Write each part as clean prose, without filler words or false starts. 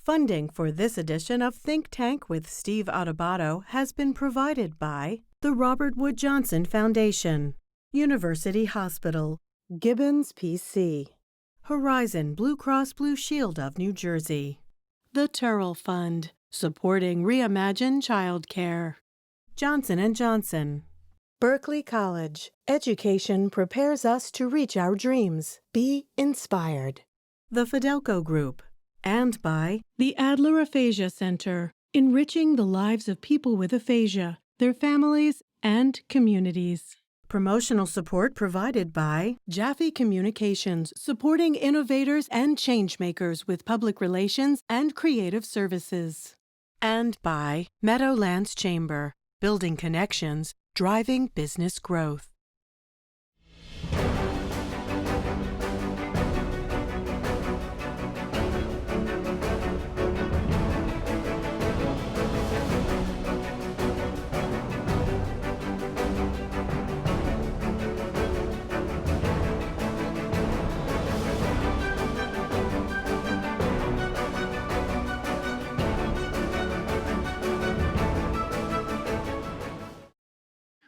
Funding for this edition of Think Tank with Steve Adubato has been provided by the Robert Wood Johnson Foundation, University Hospital, Gibbons PC, Horizon Blue Cross Blue Shield of New Jersey, the Turrell Fund, supporting Reimagine Childcare, Johnson & Johnson, Berkeley College. Education prepares us to reach our dreams. Be inspired. The Fidelco Group. And by the Adler Aphasia Center, enriching the lives of people with aphasia, their families, and communities. Promotional support provided by Jaffe Communications, supporting innovators and changemakers with public relations and creative services. And by Meadowlands Chamber, building connections, driving business growth.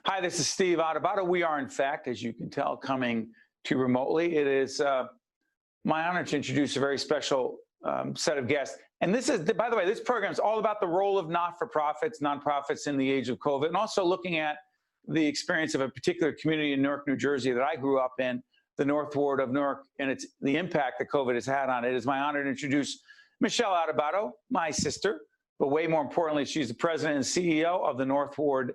Hi, this is Steve Adubato. We are, in fact, as you can tell, coming to you remotely. It is my honor to introduce a very special set of guests. And this is, by the way, this program is all about the role of not-for-profits, nonprofits in the age of COVID, and also looking at the experience of a particular community in Newark, New Jersey that I grew up in, the North Ward of Newark, and the impact that COVID has had on it. It is my honor to introduce Michele Adubato, my sister, but way more importantly, she's the president and CEO of the North Ward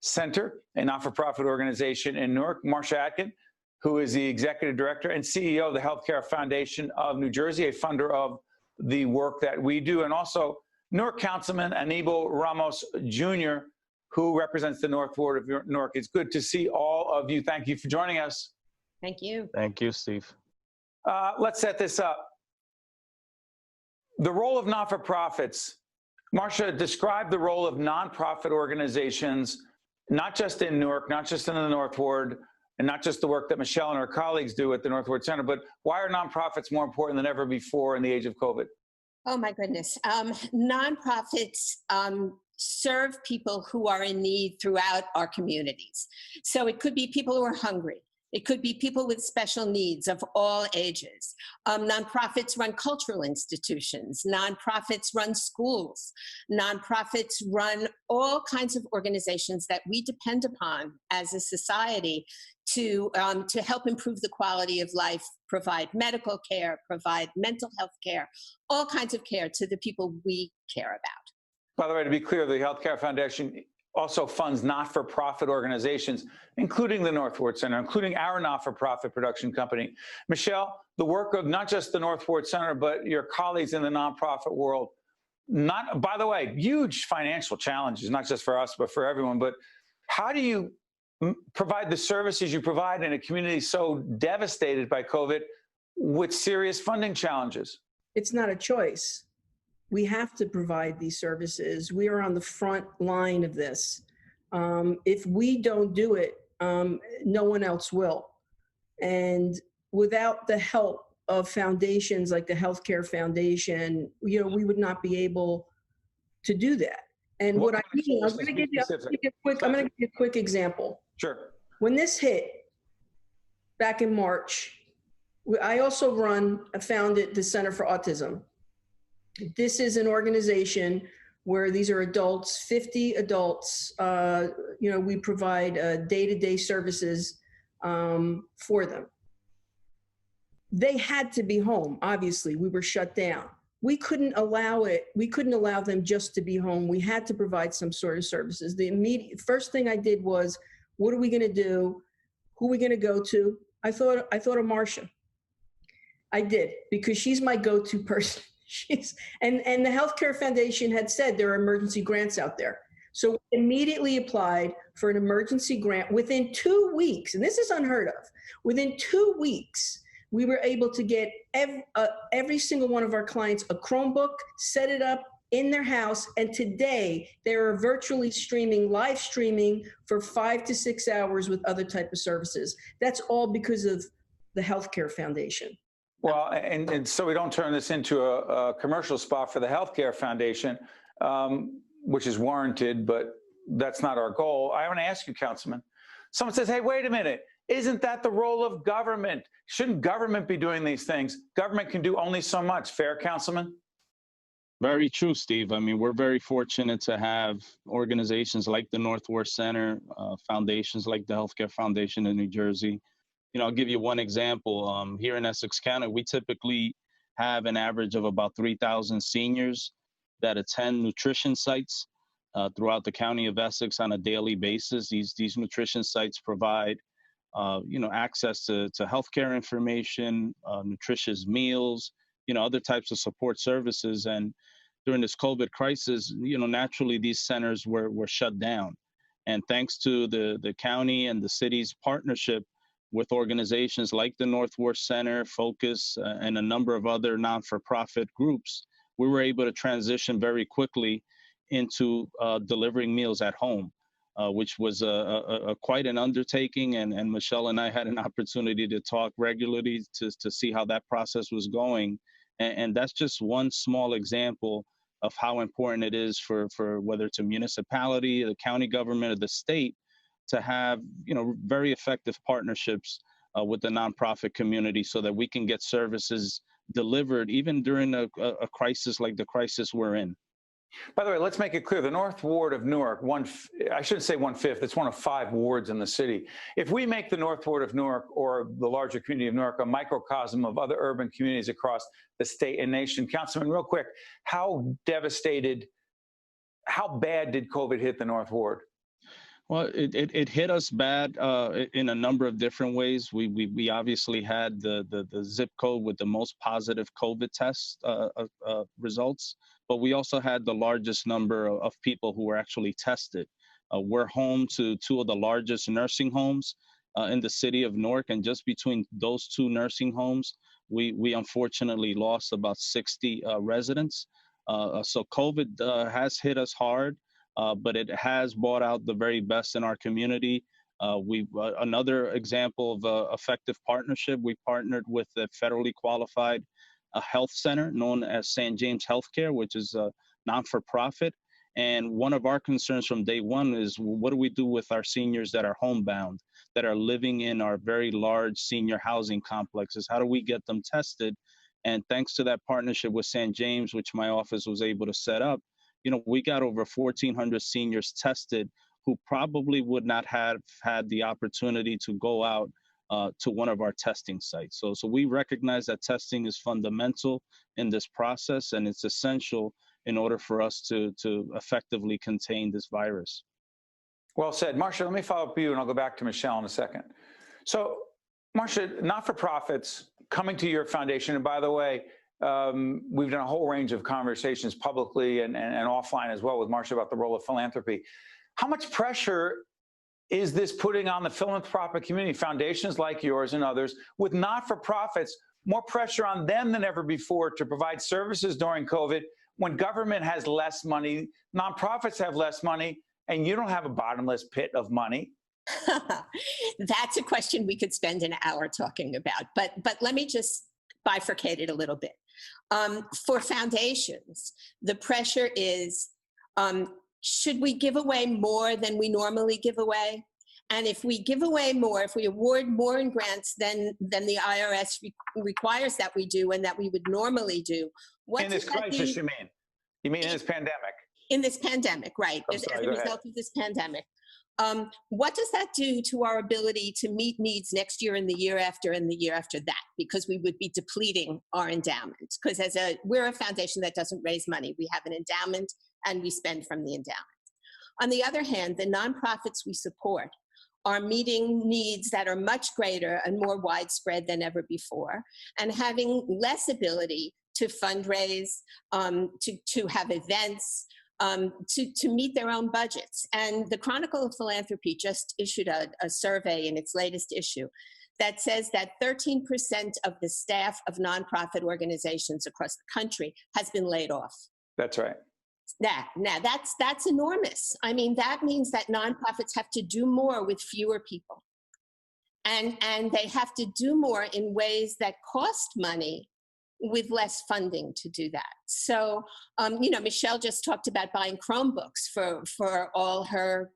Center, a not-for-profit organization in Newark. Marsha Atkind, who is the executive director and CEO of the Healthcare Foundation of New Jersey, a funder of the work that we do, and also Newark Councilman Anibal Ramos Jr., who represents the North Ward of Newark. It's good to see all of you. Thank you for joining us. Thank you. Thank you, Steve. Let's set this up. The role of not-for-profits. Marsha, describe the role of nonprofit organizations, not just in Newark, not just in the North Ward, and not just the work that Michele and her colleagues do at the North Ward Center, but why are nonprofits more important than ever before in the age of COVID? Oh, my goodness. Nonprofits serve people who are in need throughout our communities. So it could be people who are hungry. It could be people with special needs of all ages. Nonprofits run cultural institutions. Nonprofits run schools. Nonprofits run all kinds of organizations that we depend upon as a society to help improve the quality of life, provide medical care, provide mental health care, all kinds of care to the people we care about. By the way, to be clear, the Healthcare Foundation also funds not-for-profit organizations, including the North Ward Center, including our not-for-profit production company. Michele, the work of not just the North Ward Center, but your colleagues in the nonprofit world, by the way, huge financial challenges, not just for us, but for everyone. But how do you provide the services you provide in a community so devastated by COVID with serious funding challenges? It's not a choice. We have to provide these services. We are on the front line of this. If we don't do it, no one else will. And without the help of foundations like the Healthcare Foundation, we would not be able to do that. And what I mean, I'm going to give you a quick example. Sure. When this hit back in March, I also founded the Center for Autism. This is an organization where these are adults, 50 adults. We provide day-to-day services for them. They had to be home. Obviously, we were shut down. We couldn't allow it. We couldn't allow them just to be home. We had to provide some sort of services. The immediate first thing I did was, what are we going to do? Who are we going to go to? I thought of Marsha. I did, because she's my go-to person. And the Healthcare Foundation had said there are emergency grants out there. So we immediately applied for an emergency grant within 2 weeks, and this is unheard of. Within 2 weeks, we were able to get every single one of our clients a Chromebook, set it up in their house, and today they are virtually live streaming for 5 to 6 hours with other type of services. That's all because of the Healthcare Foundation. Well, and so we don't turn this into a commercial spot for the Healthcare Foundation, which is warranted, but that's not our goal. I want to ask you, Councilman. Someone says, hey, wait a minute. Isn't that the role of government? Shouldn't government be doing these things? Government can do only so much. Fair, Councilman? Very true, Steve. I mean, we're very fortunate to have organizations like the Northwest Center, foundations like the Healthcare Foundation in New Jersey. You know, I'll give you one example. Here in Essex County, we typically have an average of about 3,000 seniors that attend nutrition sites throughout the county of Essex on a daily basis. These nutrition sites provide, access to healthcare information, nutritious meals, other types of support services. And during this COVID crisis, naturally these centers were shut down. And thanks to the county and the city's partnership with organizations like the Northwest Center, Focus, and a number of other non-for-profit groups, we were able to transition very quickly into delivering meals at home, which was quite an undertaking. And Michelle and I had an opportunity to talk regularly to see how that process was going. And that's just one small example of how important it is for whether it's a municipality, the county government, or the state to have, very effective partnerships with the nonprofit community so that we can get services delivered even during a crisis like the crisis we're in. By the way, let's make it clear. The North Ward of Newark, I shouldn't say 1/5, it's one of 5 wards in the city. If we make the North Ward of Newark or the larger community of Newark a microcosm of other urban communities across the state and nation, Councilman, real quick, how bad did COVID hit the North Ward? Well, it hit us bad in a number of different ways. We obviously had the zip code with the most positive COVID test results, but we also had the largest number of people who were actually tested. We're home to 2 of the largest nursing homes in the city of Newark, and just between those 2 nursing homes, we unfortunately lost about 60 residents. So COVID has hit us hard. But it has brought out the very best in our community. Another example of effective partnership, we partnered with a federally qualified health center known as St. James Healthcare, which is a non-for-profit. And one of our concerns from day one is, what do we do with our seniors that are homebound, that are living in our very large senior housing complexes? How do we get them tested? And thanks to that partnership with St. James, which my office was able to set up, we got over 1,400 seniors tested who probably would not have had the opportunity to go out to one of our testing sites. So we recognize that testing is fundamental in this process, and it's essential in order for us to effectively contain this virus. Well said. Marsha, let me follow up with you, and I'll go back to Michelle in a second. So, Marsha, not-for-profits coming to your foundation, and by the way, we've done a whole range of conversations publicly and offline as well with Marsha about the role of philanthropy. How much pressure is this putting on the philanthropic community, foundations like yours and others, with not-for-profits, more pressure on them than ever before to provide services during COVID when government has less money, nonprofits have less money, and you don't have a bottomless pit of money? That's a question we could spend an hour talking about, but let me just bifurcate it a little bit. For foundations, the pressure is, should we give away more than we normally give away? And if we give away more, if we award more in grants than the IRS requires that we do and that we would normally do, what in this crisis, you mean? You mean in this pandemic? In this pandemic, right, as a result of this pandemic. What does that do to our ability to meet needs next year and the year after and the year after that? Because we would be depleting our endowment. Because we're a foundation that doesn't raise money. We have an endowment and we spend from the endowment. On the other hand, the nonprofits we support are meeting needs that are much greater and more widespread than ever before, and having less ability to fundraise, to have events, to meet their own budgets. And the Chronicle of Philanthropy just issued a survey in its latest issue that says that 13% of the staff of nonprofit organizations across the country has been laid off. That's right. Now that's enormous. I mean, that means that nonprofits have to do more with fewer people. And they have to do more in ways that cost money with less funding to do that. So, Michelle just talked about buying Chromebooks for all her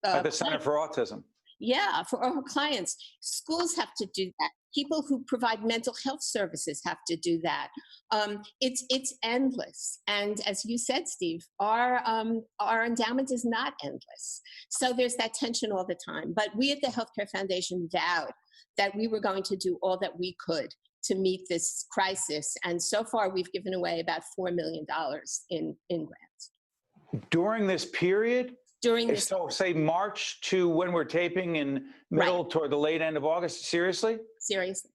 at the Center for Autism. Yeah, for all her clients. Schools have to do that. People who provide mental health services have to do that. It's endless. And as you said, Steve, our endowment is not endless. So there's that tension all the time. But we at the Healthcare Foundation vowed that we were going to do all that we could to meet this crisis. And so far, we've given away about $4 million in grants. During this period? During this, so say March to when we're taping in middle toward the late end of August. Seriously? Seriously.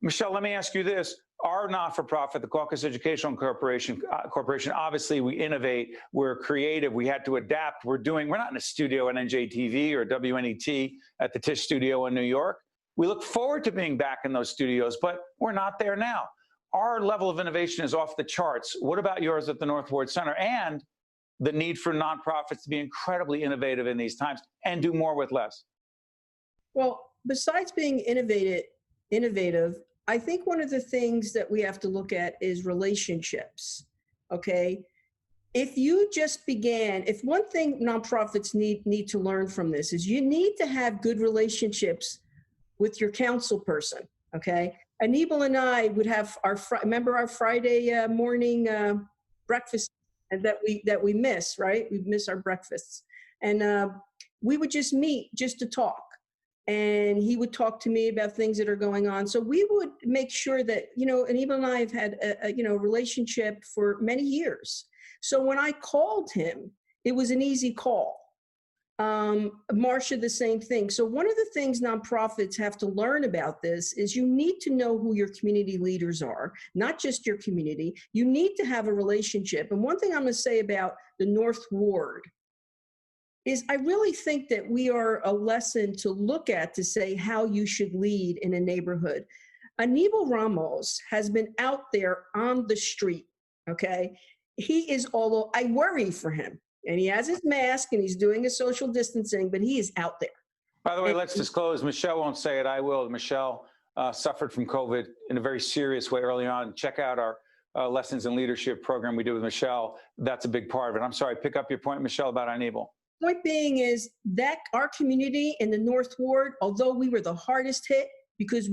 Michelle, let me ask you this. Our not-for-profit, the Caucus Educational Corporation, obviously we innovate, we're creative, we had to adapt. We're not in a studio at NJTV or WNET at the Tisch Studio in New York. We look forward to being back in those studios, but we're not there now. Our level of innovation is off the charts. What about yours at the North Ward Center? And the need for nonprofits to be incredibly innovative in these times and do more with less? Well, besides being innovative, I think one of the things that we have to look at is relationships, okay? If one thing nonprofits need to learn from this is you need to have good relationships with your council person, okay? Anibal and I would have remember our Friday morning breakfast that we miss, right? We miss our breakfasts. And we would just meet just to talk. And he would talk to me about things that are going on. So we would make sure that, Anibal and I have had a relationship for many years. So when I called him, it was an easy call. Marsha, the same thing. So one of the things nonprofits have to learn about this is you need to know who your community leaders are, not just your community. You need to have a relationship. And one thing I'm going to say about the North Ward is I really think that we are a lesson to look at to say how you should lead in a neighborhood. Anibal Ramos has been out there on the street, okay? I worry for him. And he has his mask and he's doing his social distancing, but he is out there. By the way, let's disclose, Michelle won't say it, I will. Michelle suffered from COVID in a very serious way early on. Check out our Lessons in Leadership program we do with Michelle. That's a big part of it. I'm sorry, pick up your point, Michelle, about Anibal. Point being is that our community in the North Ward, although we were the hardest hit because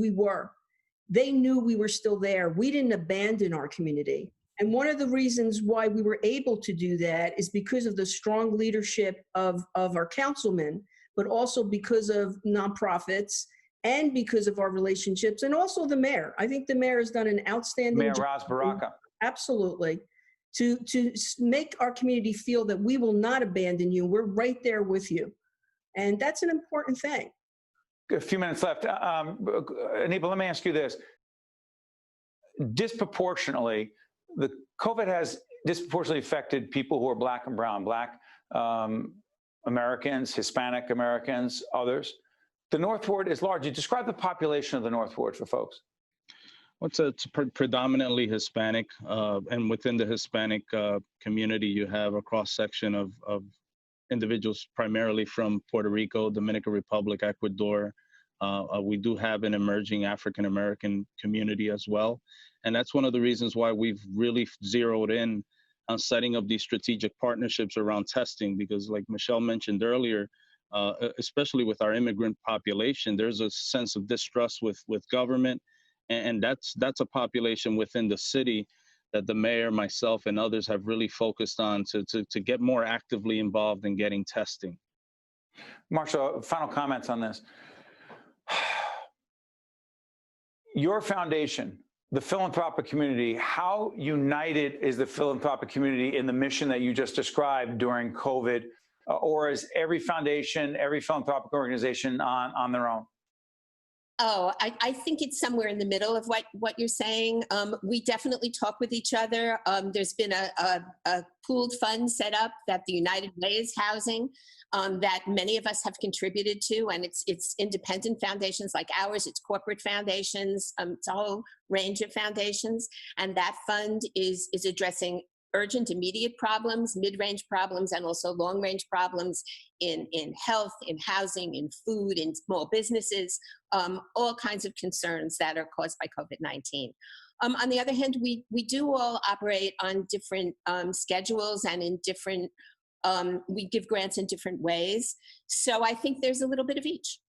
they knew we were still there. We didn't abandon our community. And one of the reasons why we were able to do that is because of the strong leadership of our councilmen, but also because of nonprofits and because of our relationships, and also the mayor. I think the mayor has done an outstanding Mayor job. Ras Baraka. Absolutely. To make our community feel that we will not abandon you. We're right there with you. And that's an important thing. A few minutes left. Anibal, let me ask you this. Disproportionately, the COVID has disproportionately affected people who are Black and brown, Black Americans, Hispanic Americans, others. The North Ward is large. You describe the population of the North Ward for folks. Well, it's predominantly Hispanic, and within the Hispanic community, you have a cross-section of individuals primarily from Puerto Rico, Dominican Republic, Ecuador. We do have an emerging African-American community as well. And that's one of the reasons why we've really zeroed in on setting up these strategic partnerships around testing, because like Michelle mentioned earlier, especially with our immigrant population, there's a sense of distrust with government. And that's a population within the city that the mayor, myself, and others have really focused on to get more actively involved in getting testing. Marsha, final comments on this. Your foundation, the philanthropic community, how united is the philanthropic community in the mission that you just described during COVID? Or is every foundation, every philanthropic organization on their own? Oh, I think it's somewhere in the middle of what you're saying. We definitely talk with each other. There's been a pooled fund set up that the United Way is housing that many of us have contributed to, and it's independent foundations like ours, it's corporate foundations, it's a whole range of foundations, and that fund is addressing urgent, immediate problems, mid-range problems, and also long-range problems in health, in housing, in food, in small businesses, all kinds of concerns that are caused by COVID-19. On the other hand, we do all operate on different schedules and in different, we give grants in different ways. So I think there's a little bit of each.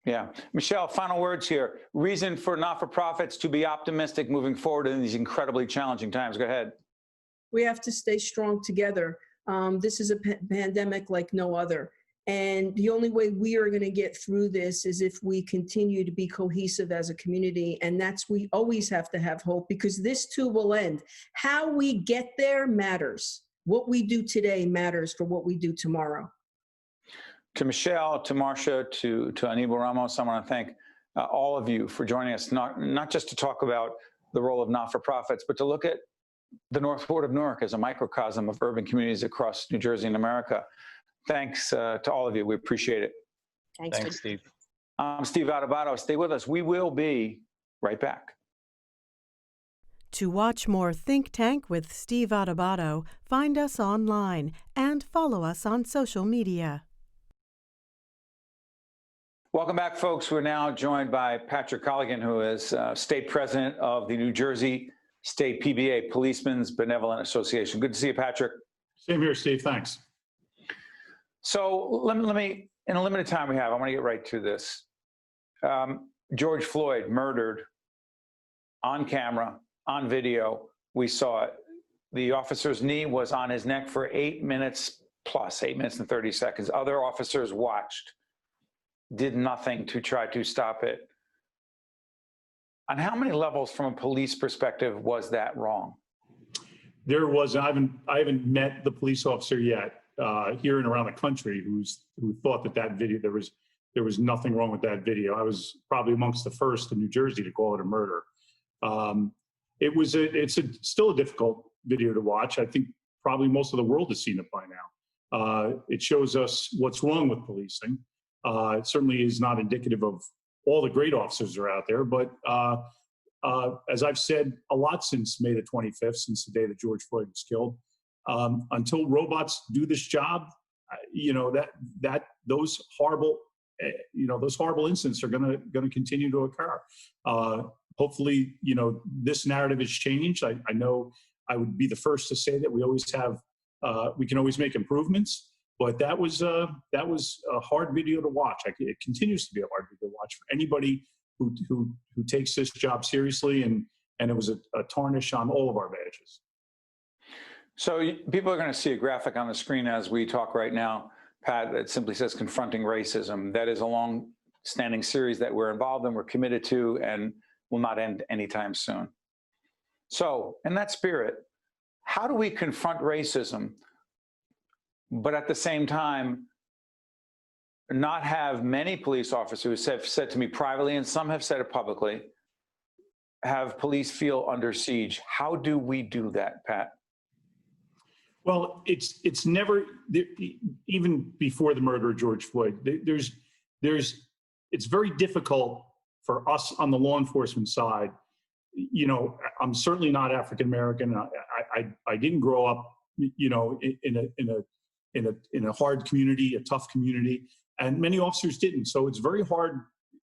Yeah. Michele, final words here. Reason for not-for-profits to be optimistic moving forward in these incredibly challenging times. Go ahead. We have to stay strong together. This is a pandemic like no other. And the only way we are going to get through this is if we continue to be cohesive as a community. And we always have to have hope, because this too will end. How we get there matters. What we do today matters for what we do tomorrow. To Michele, to Marsha, to Anibal Ramos, I want to thank all of you for joining us, not just to talk about the role of not-for-profits, but to look at the North Ward of Newark as a microcosm of urban communities across New Jersey and America. Thanks to all of you. We appreciate it. Thanks, Steve. I'm Steve Adubato. Stay with us. We will be right back. To watch more Think Tank with Steve Adubato, find us online and follow us on social media. Welcome back, folks. We're now joined by Patrick Colligan, who is state president of the New Jersey State PBA, Policemen's Benevolent Association. Good to see you, Patrick. Same here, Steve. Thanks. So let me, in a limited time we have, I want to get right to this. George Floyd murdered on camera, on video. We saw it. The officer's knee was on his neck for 8 minutes plus, 8 minutes and 30 seconds. Other officers watched, did nothing to try to stop it. On how many levels, from a police perspective, was that wrong? There was, I haven't met the police officer yet here and around the country who thought that video, there was nothing wrong with that video. I was probably amongst the first in New Jersey to call it a murder. It's still a difficult video to watch. I think probably most of the world has seen it by now. It shows us what's wrong with policing. It certainly is not indicative of all the great officers that are out there, but as I've said a lot since May the 25th, since the day that George Floyd was killed, until robots do this job, those horrible incidents are going to continue to occur. Hopefully, this narrative has changed. I know I would be the first to say that we can always make improvements. But that was a hard video to watch. It continues to be a hard video to watch for anybody who takes this job seriously, and it was a tarnish on all of our badges. So people are going to see a graphic on the screen as we talk right now, Pat, that simply says confronting racism. That is a long-standing series that we're involved in, we're committed to, and will not end anytime soon. So in that spirit, how do we confront racism, but at the same time not have many police officers who have said to me privately, and some have said it publicly, have police feel under siege? How do we do that, Pat? Well, it's never, even before the murder of George Floyd, it's very difficult for us on the law enforcement side. I'm certainly not African American. I didn't grow up, in a hard community, a tough community, and many officers didn't. So it's very hard,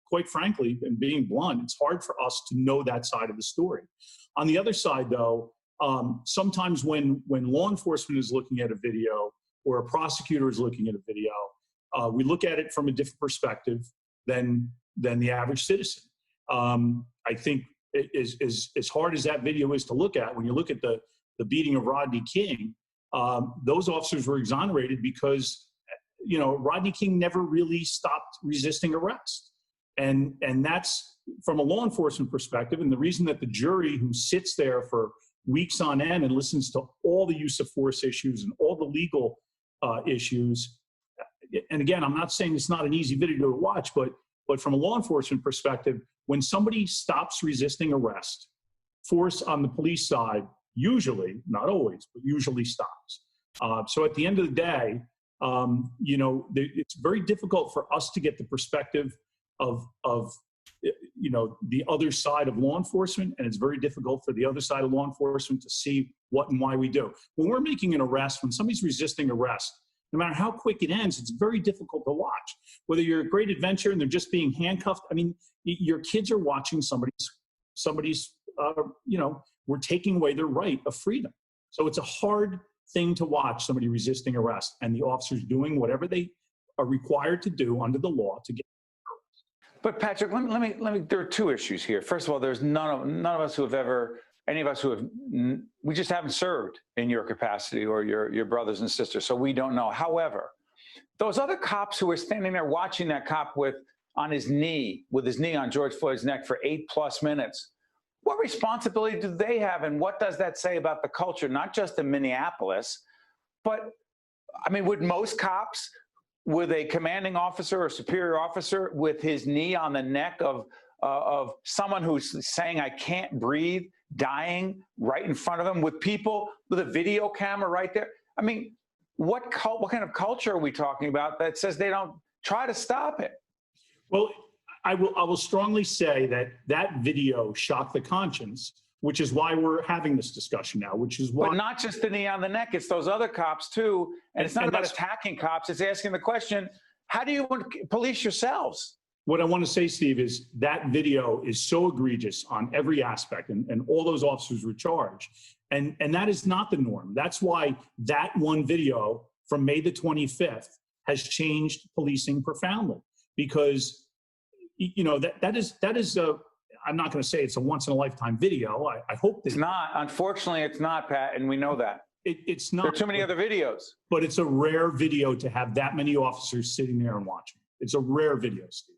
quite frankly, and being blunt, it's hard for us to know that side of the story. On the other side, though, sometimes when law enforcement is looking at a video or a prosecutor is looking at a video, we look at it from a different perspective than the average citizen. I think as hard as that video is to look at, when you look at the beating of Rodney King, those officers were exonerated because, Rodney King never really stopped resisting arrest. And that's from a law enforcement perspective. And the reason that the jury, who sits there for weeks on end and listens to all the use of force issues and all the legal issues, and again, I'm not saying it's not an easy video to watch, but from a law enforcement perspective, when somebody stops resisting arrest, force on the police side usually, not always, but usually stops. So at the end of the day, it's very difficult for us to get the perspective of the other side of law enforcement, and it's very difficult for the other side of law enforcement to see what and why we do. When we're making an arrest, when somebody's resisting arrest, no matter how quick it ends, it's very difficult to watch. Whether you're a great adventure and they're just being handcuffed, I mean, your kids are watching somebody's we're taking away their right of freedom. So it's a hard thing to watch somebody resisting arrest and the officers doing whatever they are required to do under the law to get. But Patrick, let me. There are two issues here. First of all, there's none of us who have ever, any of us who have, we just haven't served in your capacity or your brothers and sisters, so we don't know. However, those other cops who were standing there watching that cop with his knee on George Floyd's neck for 8+ minutes, what responsibility do they have, and what does that say about the culture, not just in Minneapolis, but I mean, would most cops, with a commanding officer or superior officer with his knee on the neck of someone who's saying, I can't breathe, dying right in front of him, with people with a video camera right there? I mean, what kind of culture are we talking about that says they don't try to stop it? Well, I will strongly say that video shocked the conscience, which is why we're having this discussion now, which is why. But not just the knee on the neck, it's those other cops too. And it's not about attacking cops, it's asking the question, how do you police yourselves? What I want to say, Steve, is that video is so egregious on every aspect, and all those officers were charged. And that is not the norm. That's why that one video from May the 25th has changed policing profoundly, because that is a, I'm not going to say it's a once in a lifetime video. I hope that it's not. Unfortunately, it's not, Pat, and we know that. It's not. There are too many other videos. But it's a rare video to have that many officers sitting there and watching. It's a rare video, Steve.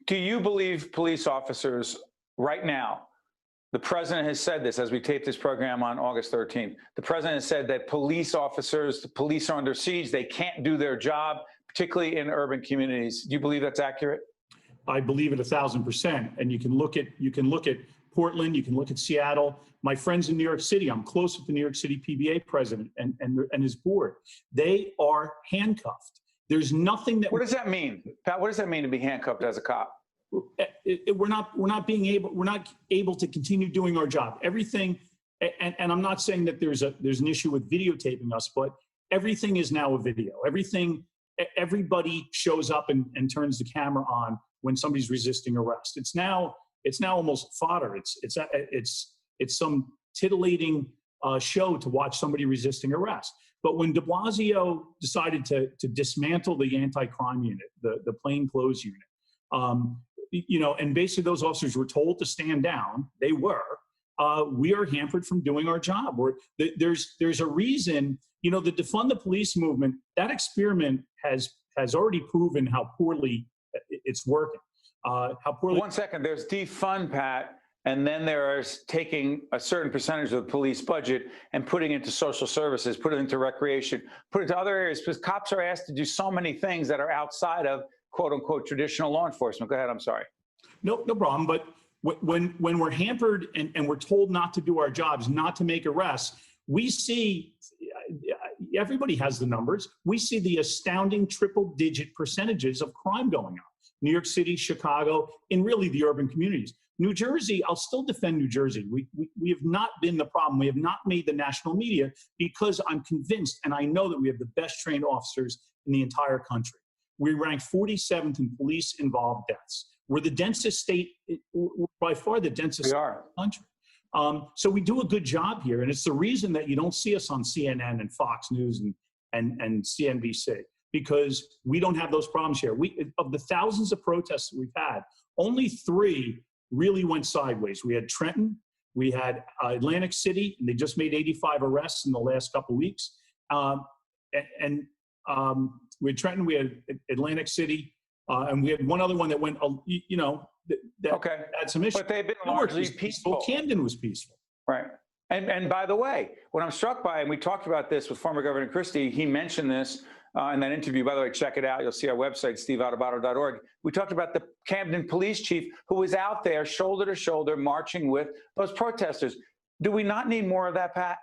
Do you believe police officers right now, the president has said this as we tape this program on August 13th, the president has said that police officers, the police are under siege, they can't do their job, particularly in urban communities. Do you believe that's accurate? I believe it 1,000%. And you can look at Portland, you can look at Seattle. My friends in New York City, I'm close with the New York City PBA president and his board. They are handcuffed. There's nothing that. What does that mean, Pat? What does that mean to be handcuffed as a cop? We're not able to continue doing our job. Everything, and I'm not saying that there's an issue with videotaping us, but everything is now a video. Everybody shows up and turns the camera on when somebody's resisting arrest. It's now almost fodder. It's some titillating show to watch somebody resisting arrest. But when de Blasio decided to dismantle the anti-crime unit, the plainclothes unit, and basically those officers were told to stand down, they were. We are hampered from doing our job. There's a reason, the defund the police movement, that experiment has already proven how poorly it's working. One second, there's defund, Pat, and then there's taking a certain percentage of the police budget and putting it into social services, put it into recreation, put it into other areas, because cops are asked to do so many things that are outside of quote unquote traditional law enforcement. Go ahead, I'm sorry. No problem. But when we're hampered and we're told not to do our jobs, not to make arrests, we see, everybody has the numbers, we see the astounding triple-digit percentages of crime going on. New York City, Chicago, and really the urban communities. New Jersey, I'll still defend New Jersey. We have not been the problem. We have not made the national media because I'm convinced, and I know that we have the best trained officers in the entire country. We rank 47th in police-involved deaths. We're the densest state, by far the densest state in the country. So we do a good job here, and it's the reason that you don't see us on CNN and Fox News and CNBC, because we don't have those problems here. Of the thousands of protests that we've had, only 3 really went sideways. We had Trenton, we had Atlantic City, and they just made 85 arrests in the last couple of weeks. We had Trenton, we had Atlantic City, and we had one other one that went, that had some issues. But they've been largely peaceful. Camden was peaceful. Right. And by the way, what I'm struck by, and we talked about this with former Governor Christie, he mentioned this in that interview. By the way, check it out. You'll see our website, steveadubato.org. We talked about the Camden police chief who was out there shoulder to shoulder marching with those protesters. Do we not need more of that, Pat?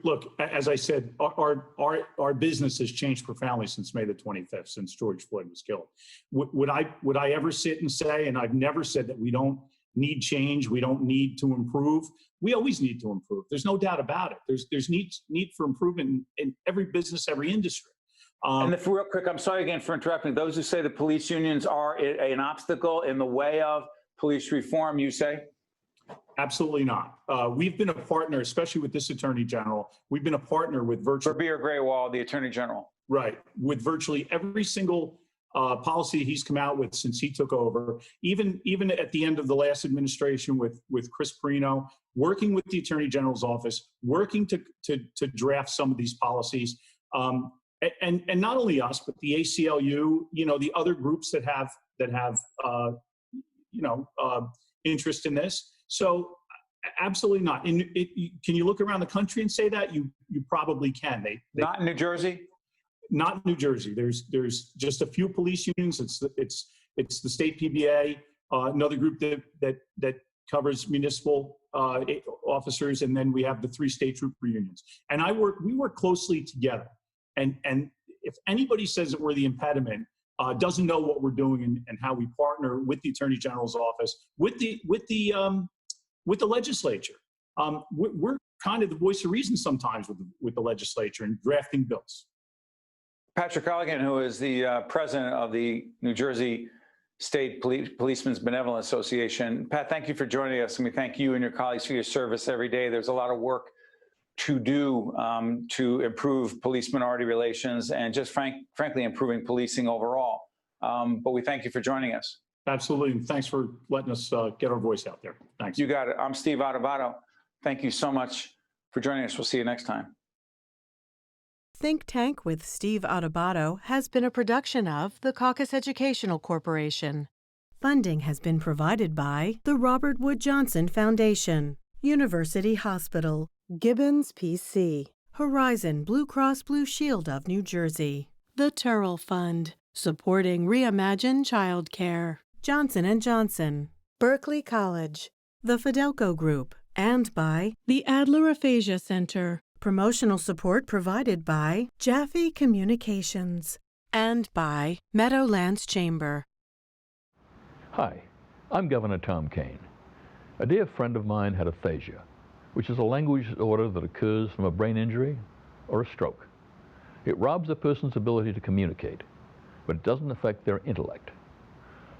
Look, as I said, our business has changed profoundly since May the 25th, since George Floyd was killed. Would I ever sit and say, and I've never said that we don't need change, we don't need to improve. We always need to improve. There's no doubt about it. There's need for improvement in every business, every industry. And real quick, I'm sorry again for interrupting. Those who say the police unions are an obstacle in the way of police reform, you say? Absolutely not. We've been a partner, especially with this Attorney General. We've been a partner with virtually Beer Graywall, the Attorney General. Right, with virtually every single policy he's come out with since he took over. Even at the end of the last administration with Chris Perino, working with the Attorney General's office, working to draft some of these policies, and not only us, but the ACLU, the other groups that have interest in this. So absolutely not. Can you look around the country and say that? You probably can. They not in New Jersey? Not in New Jersey. There's just a few police unions. It's the state PBA, another group that covers municipal officers, and then we have the 3 state trooper unions. And we work closely together. And if anybody says that we're the impediment, doesn't know what we're doing and how we partner with the Attorney General's office, with the legislature. We're kind of the voice of reason sometimes with the legislature and drafting bills. Patrick Colligan, who is the president of the New Jersey State Policemen's Benevolent Association. Pat, thank you for joining us, and we thank you and your colleagues for your service every day. There's a lot of work to do to improve police minority relations and just frankly improving policing overall. But we thank you for joining us. Absolutely. And thanks for letting us get our voice out there. Thanks. You got it. I'm Steve Adubato. Thank you so much for joining us. We'll see you next time. Think Tank with Steve Adubato has been a production of the Caucus Educational Corporation. Funding has been provided by the Robert Wood Johnson Foundation, University Hospital, Gibbons PC, Horizon Blue Cross Blue Shield of New Jersey, the Turrell Fund, supporting Reimagine Childcare, Johnson & Johnson, Berkeley College, the Fidelco Group, and by the Adler Aphasia Center. Promotional support provided by Jaffe Communications and by Meadowlands Chamber. Hi, I'm Governor Tom Kean. A dear friend of mine had aphasia, which is a language disorder that occurs from a brain injury or a stroke. It robs a person's ability to communicate, but it doesn't affect their intellect.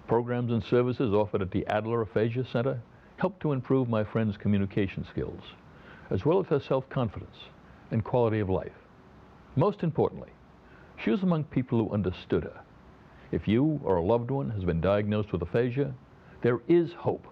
Programs and services offered at the Adler Aphasia Center help to improve my friend's communication skills, as well as her self-confidence and quality of life. Most importantly, she was among people who understood her. If you or a loved one has been diagnosed with aphasia, there is hope.